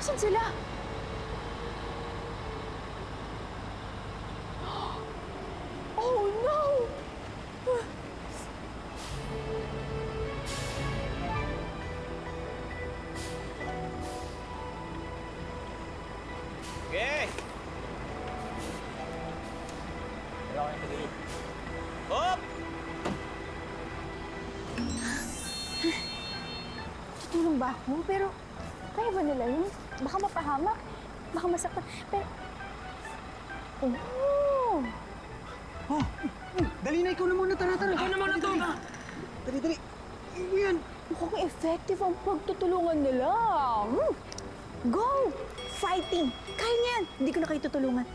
Nasaan sila? Oh no! Okay! Wala ko yung tigil. Hop! Tutulong ba ako? Pero, kaya ba nila yun? Baka mapahamak. Baka masaktan. Pero, oh! Oh, dali na, ikaw na muna. Tara. Ikaw naman na to! Dali. Ano yan? Mukhang effective ang pagtutulungan nila. Go! Fighting! Kaya niya yan! Hindi ko na kayo tutulungan.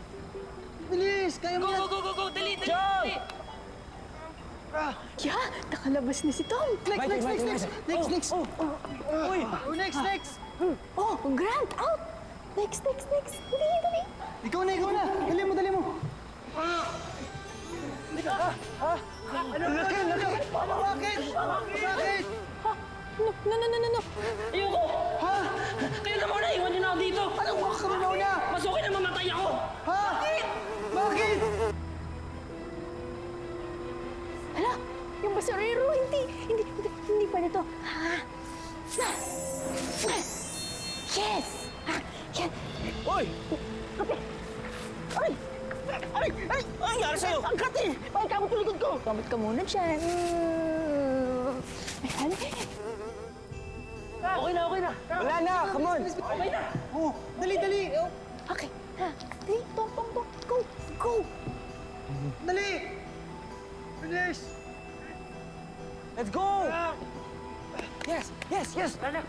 Bilis, kaya mo yan. Go! Dali! Yeah! Nakalabas na si Tom! Next. Uy! Next. Oh! Grant! Out! Next! Dali! Ikaw na. Dali mo. Laki. Bakit? No! Ayoko! Ha? Kayo na muna! Iwan niyo na ako dito! Anong waka ka na? Mas okay na mamatay ako! Ha? Bakit? Hala! Yung basurero! Hindi pa nito. Yes! Yan! Uy! Ay! Ano nangyari sa'yo? Ang kati! Ay, kamot ko likod ko! Kamot ka muna dyan. Ayan. Okay na! Wala na, come on. Okay na! Oh, dali. Okay. Dali, Tom. Go! Dali. Bilis. Let's go! Yes. Tara na!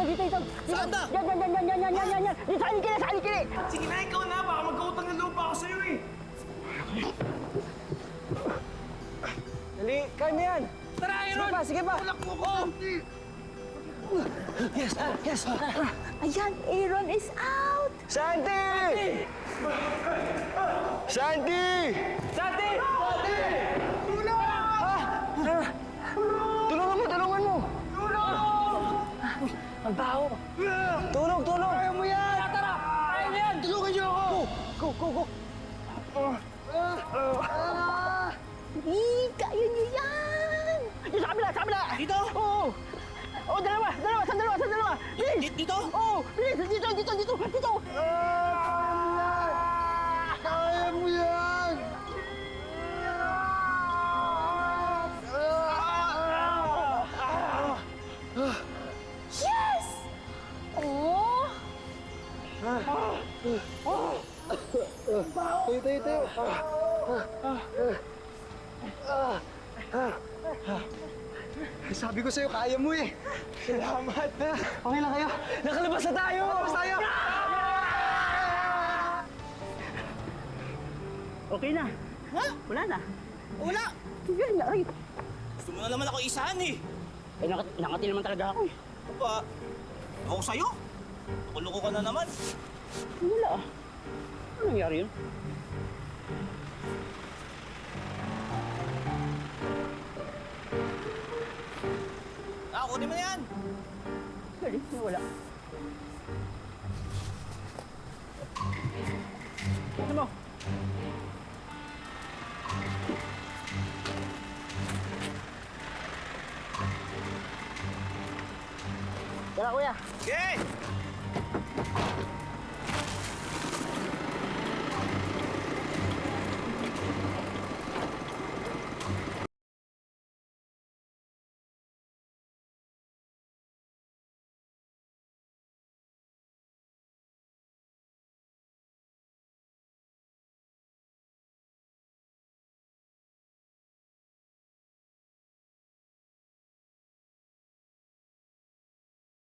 Dito. Saan na? Yan. Dito, alikili. Sige na, ikaw na! Baka magkautang ng loob ako sa'yo eh! Dali, kaya mo yan. Tara, Aaron! Sige pa. Tulak mo ko! Yes. Ayan, Aaron is out! Santi! Santi! Tulungan mo. Ang baho! Tulong. Kaya mo yan. Tara! Kaya niyo yan! Tulungan niyo ako. Go. Kaya niyo yan! Yung sa kabila. Dito? Oo. Oh, dalawa. Bilis. Dito? Oh, bilis. Dito. Kaya mo yan. Yes! Oh! Tayo. Sabi ko sa'yo, kaya mo eh. Salamat. Okay lang kayo. Nakalabas na tayo. Okay na. Ha? Wala na. Wala! Yan, ay. Gusto mo na naman ako isahan eh. Eh, nakati naman talaga ako eh. Ano ba? Ako sa'yo? Loko ka na naman. Wala ah. Ano nangyari yun? Kunin mo na yan. Galing, wala. Ano mo? Tara, kuya. Okay!